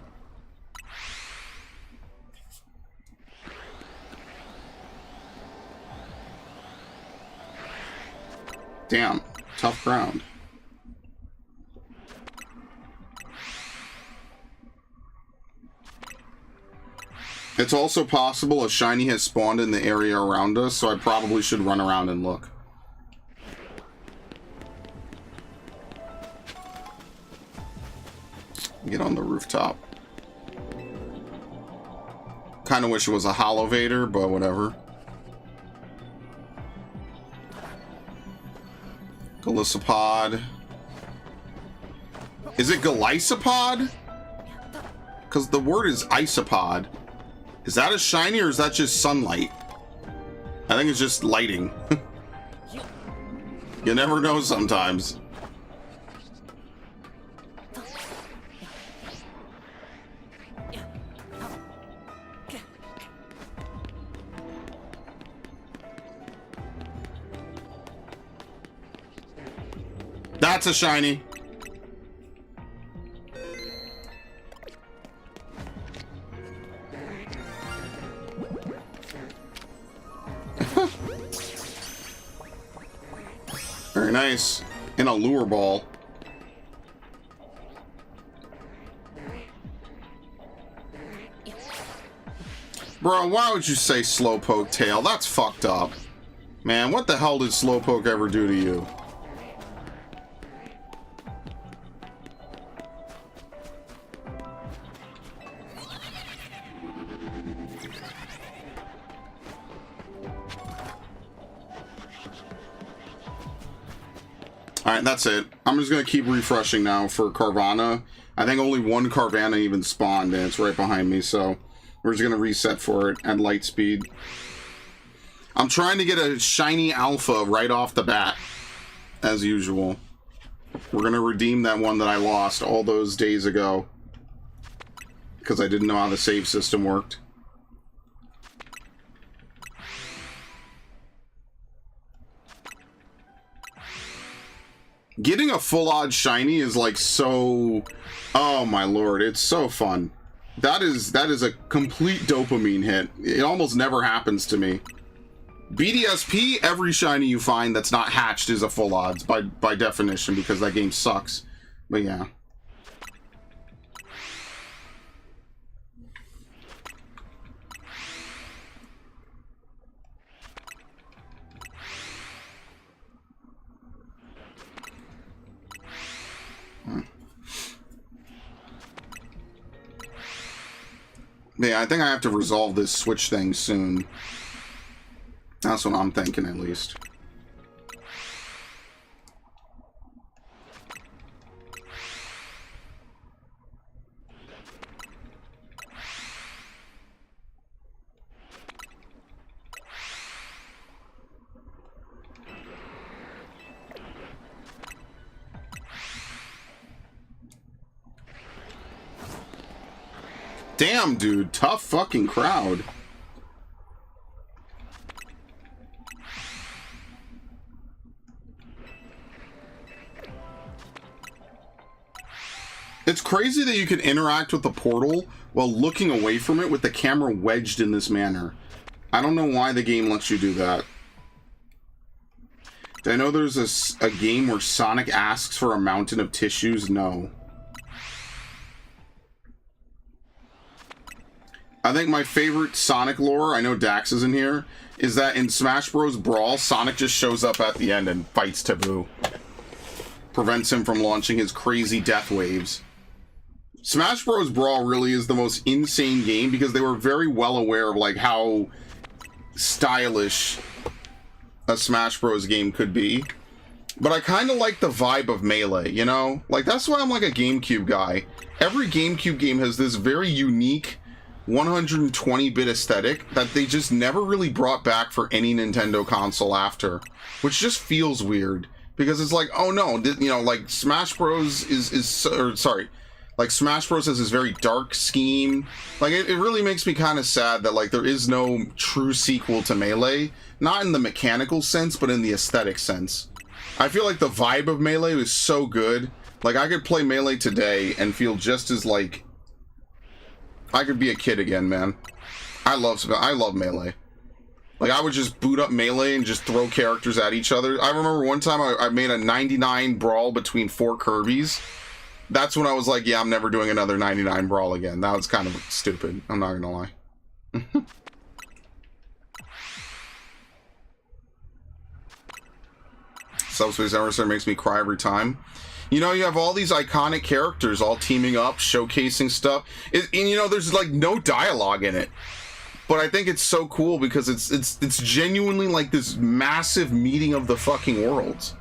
Damn, tough ground. It's also possible a shiny has spawned in the area around us, so I probably should run around and look. Get on the rooftop. Kind of wish it was a Holovator, but whatever. Golisopod. Is it Golisopod? Because the word is isopod. Is that a shiny or is that just sunlight? I think it's just lighting. You never know sometimes. That's a shiny. Very nice. In a lure ball. Bro, why would you say Slowpoke tail? That's fucked up. Man, what the hell did Slowpoke ever do to you? Alright, that's it. I'm just gonna keep refreshing now for Carvana. I think only one Carvana even spawned, and it's right behind me, so we're just gonna reset for it at light speed. I'm trying to get a shiny alpha right off the bat, as usual. We're gonna redeem that one that I lost all those days ago, because I didn't know how the save system worked. Getting a full odd shiny is like so... Oh my lord, it's so fun. That is a complete dopamine hit. It almost never happens to me. BDSP, every shiny you find that's not hatched is a full odds by definition, because that game sucks. But yeah. Yeah, I think I have to resolve this Switch thing soon. That's what I'm thinking, at least. Damn, dude. Tough fucking crowd. It's crazy that you can interact with the portal while looking away from it with the camera wedged in this manner. I don't know why the game lets you do that. Did I know there's a game where Sonic asks for a mountain of tissues? No. I think my favorite Sonic lore, I know Dax is in here, is that in Smash Bros. Brawl, Sonic just shows up at the end and fights Taboo. Prevents him from launching his crazy death waves. Smash Bros. Brawl really is the most insane game because they were very well aware of like how stylish a Smash Bros. Game could be. But I kind of like the vibe of Melee, you know? Like, that's why I'm like a GameCube guy. Every GameCube game has this very unique 120-bit aesthetic that they just never really brought back for any Nintendo console after, which just feels weird because it's like, oh no, you know, like Smash Bros like Smash Bros has this very dark scheme. Like it really makes me kind of sad that like there is no true sequel to Melee, not in the mechanical sense but in the aesthetic sense. I feel like the vibe of Melee was so good. Like I could play Melee today and feel just as like I could be a kid again, man. I love Melee. Like, I would just boot up Melee and just throw characters at each other. I remember one time I made a 99 brawl between 4 Kirbys. That's when I was like, yeah, I'm never doing another 99 brawl again. That was kind of stupid. I'm not gonna lie. Subspace Emissary makes me cry every time. You know, you have all these iconic characters all teaming up, showcasing stuff. And you know, there's like no dialogue in it. But I think it's so cool because it's genuinely like this massive meeting of the fucking worlds.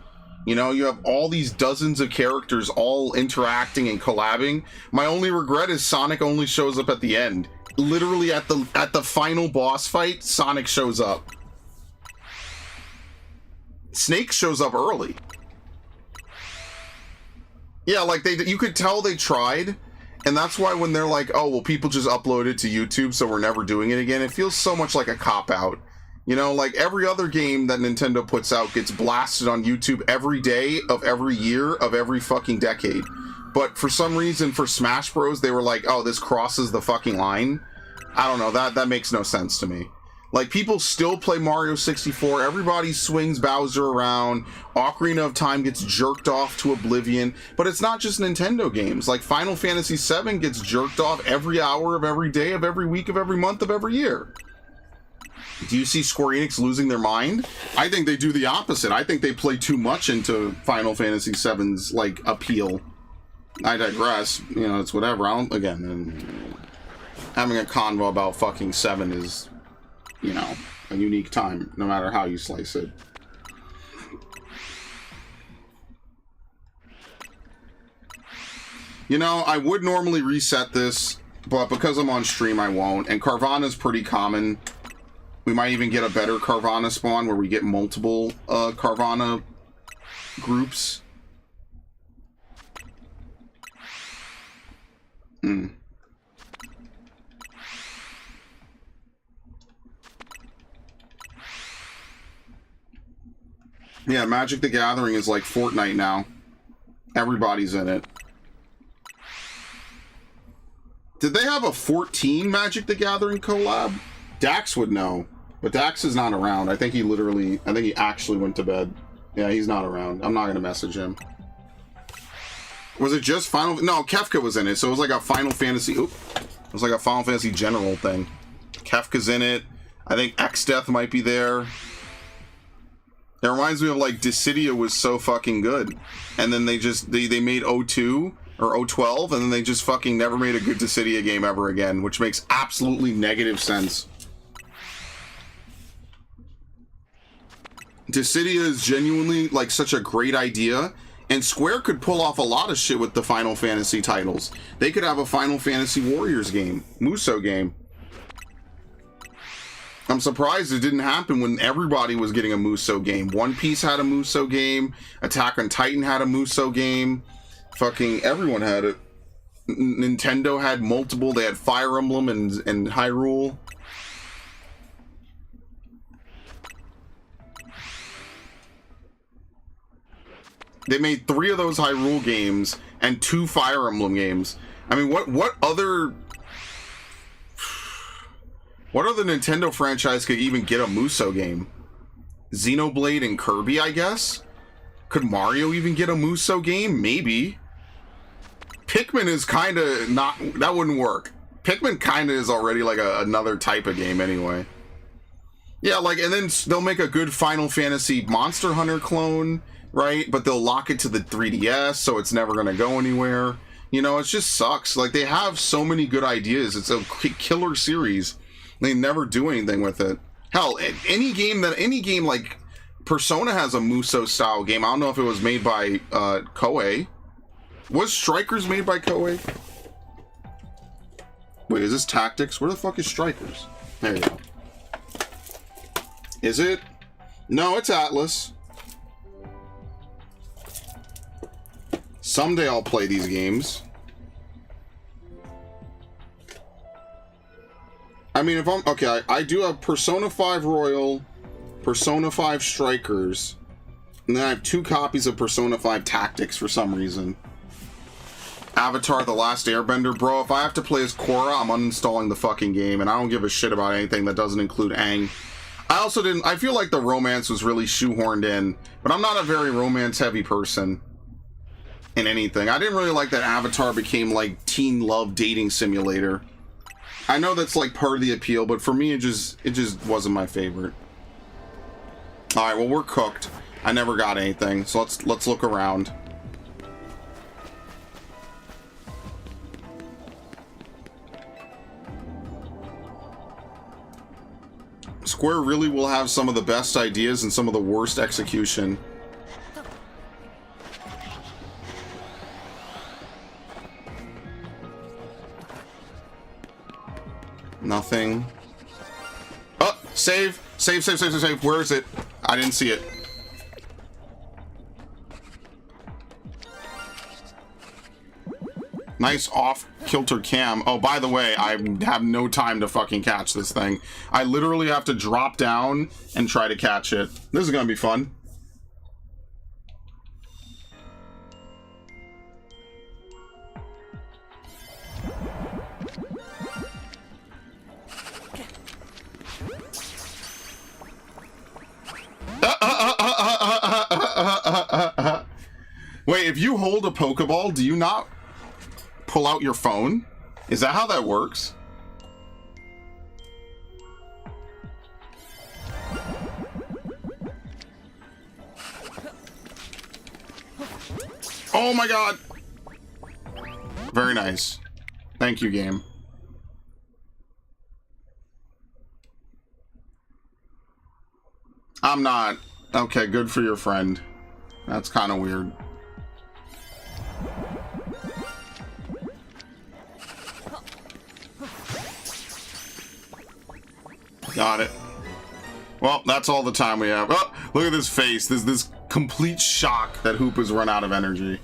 You know, you have all these dozens of characters all interacting and collabing. My only regret is Sonic only shows up at the end. Literally at the final boss fight, Sonic shows up. Snake shows up early. Yeah, like you could tell they tried, and that's why when they're like, oh, well, people just upload it to YouTube, so we're never doing it again, it feels so much like a cop-out. You know, like every other game that Nintendo puts out gets blasted on YouTube every day of every year of every fucking decade. But for some reason, for Smash Bros, they were like, oh, this crosses the fucking line. I don't know, that makes no sense to me. Like, people still play Mario 64, everybody swings Bowser around, Ocarina of Time gets jerked off to oblivion, but it's not just Nintendo games. Like, Final Fantasy VII gets jerked off every hour of every day of every week of every month of every year. Do you see Square Enix losing their mind? I think they do the opposite. I think they play too much into Final Fantasy VII's, like, appeal. I digress. You know, it's whatever. Again, having a convo about fucking 7 is, you know, a unique time, no matter how you slice it. You know, I would normally reset this, but because I'm on stream, I won't. And Carvana's pretty common. We might even get a better Carvana spawn where we get multiple Carvana groups. Yeah, Magic the Gathering is like Fortnite now. Everybody's in it. Did they have a 14 Magic the Gathering collab? Dax would know, but Dax is not around. I think he actually went to bed. Yeah, he's not around. I'm not going to message him. Was it just Final... No, Kefka was in it, so it was like a Final Fantasy... Oop. It was like a Final Fantasy General thing. Kefka's in it. I think X-Death might be there. It reminds me of, like, Dissidia was so fucking good. And then they just... They made 02 or 012, and then they just fucking never made a good Dissidia game ever again, which makes absolutely negative sense. Dissidia is genuinely, like, such a great idea, and Square could pull off a lot of shit with the Final Fantasy titles. They could have a Final Fantasy Warriors game, Musou game. I'm surprised it didn't happen when everybody was getting a Musou game. One Piece had a Musou game, Attack on Titan had a Musou game, fucking everyone had it. Nintendo had multiple, they had Fire Emblem and Hyrule. They made 3 of those Hyrule games and 2 Fire Emblem games. I mean, what other Nintendo franchise could even get a Musou game? Xenoblade and Kirby, I guess? Could Mario even get a Musou game? Maybe. Pikmin is kind of not... That wouldn't work. Pikmin kind of is already like another type of game anyway. Yeah, like, and then they'll make a good Final Fantasy Monster Hunter clone, right? But they'll lock it to the 3DS, so it's never going to go anywhere. You know, it just sucks. Like, they have so many good ideas. It's a killer series. They never do anything with it. Hell, any game like Persona has a Musou style game. I don't know if it was made by Koei. Was Strikers made by Koei? Wait, is this Tactics? Where the fuck is Strikers? There you go. Is it? No, it's Atlas. Someday I'll play these games. I mean, if I'm... Okay, I do have Persona 5 Royal, Persona 5 Strikers, and then I have 2 copies of Persona 5 Tactics for some reason. Avatar: The Last Airbender. Bro, if I have to play as Korra, I'm uninstalling the fucking game, and I don't give a shit about anything that doesn't include Aang. I feel like the romance was really shoehorned in, but I'm not a very romance-heavy person in anything. I didn't really like that Avatar became, like, teen love dating simulator. I know that's, like, part of the appeal, but for me, it just wasn't my favorite. Alright, well, we're cooked. I never got anything, so let's look around. Square really will have some of the best ideas and some of the worst execution. Nothing. Oh, save. Save. Where is it? I didn't see it. Nice off-kilter cam. Oh, by the way, I have no time to fucking catch this thing. I literally have to drop down and try to catch it. This is gonna be fun. Wait, if you hold a Pokeball, do you not pull out your phone? Is that how that works? Oh my god! Very nice. Thank you, game. I'm not. Okay, good for your friend. That's kind of weird. Got it. Well, that's all the time we have. Oh, look at this face. There's this complete shock that Hoop has run out of energy.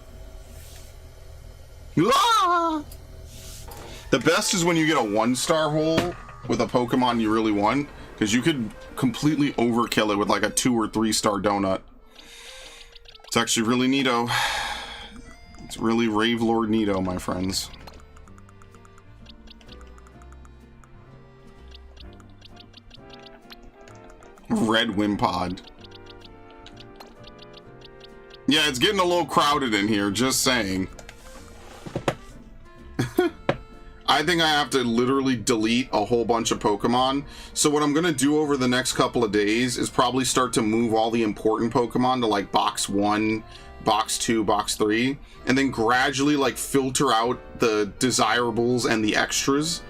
Ah! The best is when you get a 1-star hole with a Pokemon you really want, because you could completely overkill it with like a 2 or 3-star donut. It's actually really neato. It's really Rave Lord neato, my friends. Red Wimpod. Yeah, it's getting a little crowded in here, just saying. I think I have to literally delete a whole bunch of Pokemon. So what I'm going to do over the next couple of days is probably start to move all the important Pokemon to like box 1, box 2, box 3, and then gradually like filter out the desirables and the extras.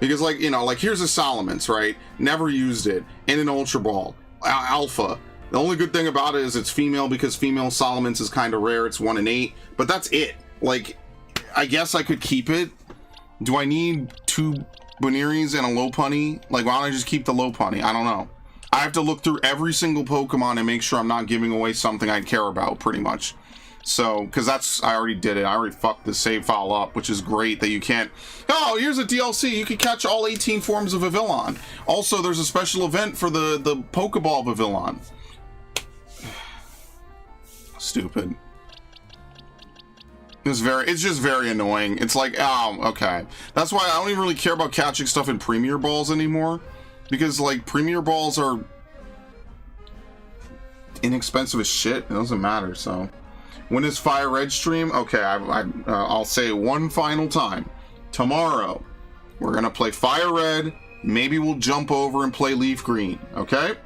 Because, like, you know, like, here's a Salamence, right? Never used it. In an Ultra Ball. Alpha. The only good thing about it is it's female, because female Salamence is kind of rare. It's 1 in 8. But that's it. Like, I guess I could keep it. Do I need 2 Bunearys and a Lopunny? Like, why don't I just keep the Lopunny? I don't know. I have to look through every single Pokemon and make sure I'm not giving away something I care about, pretty much. So, because I already did it. I already fucked the save file up, which is great that you can't... Oh, here's a DLC. You can catch all 18 forms of Vivillon. Also, there's a special event for the Pokeball Vivillon. Stupid. It's just very annoying. It's like, oh, okay. That's why I don't even really care about catching stuff in Premier Balls anymore. Because, like, Premier Balls are inexpensive as shit. It doesn't matter, so... When is Fire Red stream? Okay, I'll say it one final time. Tomorrow, we're gonna play Fire Red. Maybe we'll jump over and play Leaf Green, okay?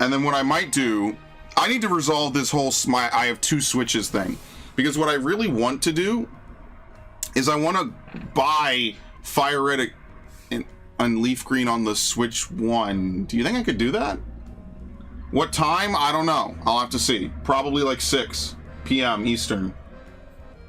And then what I might do, I need to resolve this whole I have 2 switches thing. Because what I really want to do is I want to buy Fire Red and Leaf Green on the Switch 1. Do you think I could do that? What time? I don't know. I'll have to see. Probably like 6 p.m. Eastern.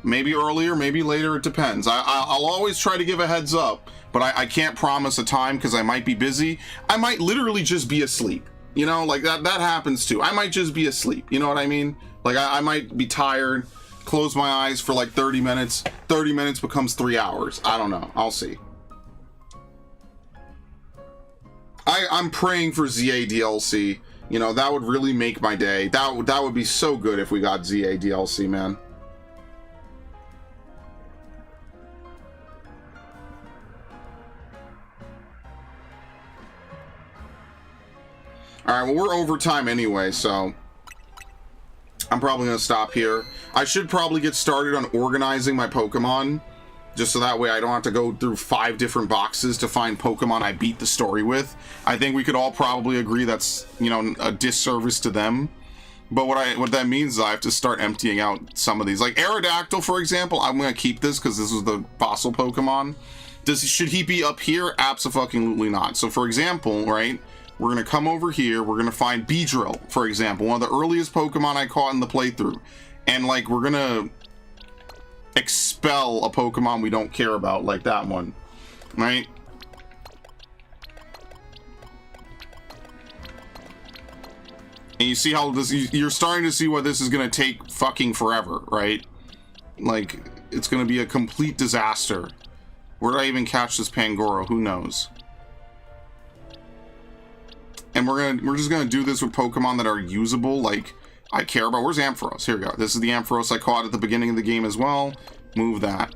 Maybe earlier, maybe later. It depends. I'll always try to give a heads up, but I can't promise a time because I might be busy. I might literally just be asleep. You know, like that happens too. I might just be asleep. You know what I mean? Like I might be tired, close my eyes for like 30 minutes. 30 minutes becomes 3 hours. I don't know. I'll see. I'm praying for ZA DLC. You know, that would really make my day. That would be so good if we got ZA DLC, man. Alright, well, we're over time anyway, so I'm probably going to stop here. I should probably get started on organizing my Pokemon, just so that way I don't have to go through 5 different boxes to find Pokemon I beat the story with. I think we could all probably agree that's, you know, a disservice to them. But what that means is I have to start emptying out some of these. Like Aerodactyl, for example, I'm going to keep this because this was the fossil Pokemon. Should he be up here? Abso-fucking-lutely not. So, for example, right, we're going to come over here. We're going to find Beedrill, for example, one of the earliest Pokemon I caught in the playthrough. And, like, we're going to expel a Pokemon we don't care about, like that one, right? And you see how this, you're starting to see why this is going to take fucking forever, right? Like, it's going to be a complete disaster. Where did I even catch this Pangoro? Who knows? And we're just gonna do this with Pokemon that are usable, like I care about. Where's Ampharos? Here we go. This is the Ampharos I caught at the beginning of the game as well. Move that.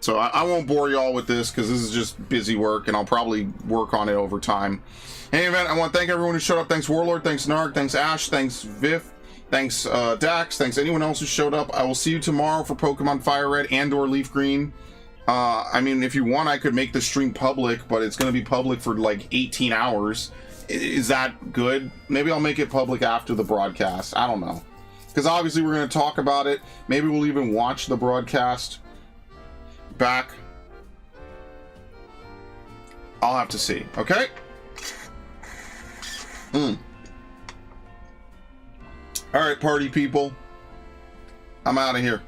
So I won't bore y'all with this because this is just busy work, and I'll probably work on it over time. In any event, I want to thank everyone who showed up. Thanks Warlord, thanks Narc, thanks Ash, thanks Vif, thanks Dax, thanks anyone else who showed up. I will see you tomorrow for Pokemon Fire Red and or Leaf Green. I mean, if you want, I could make the stream public, but it's going to be public for like 18 hours. Is that good? Maybe I'll make it public after the broadcast. I don't know. Because obviously we're going to talk about it. Maybe we'll even watch the broadcast back. I'll have to see. Okay? Alright, party people. I'm out of here.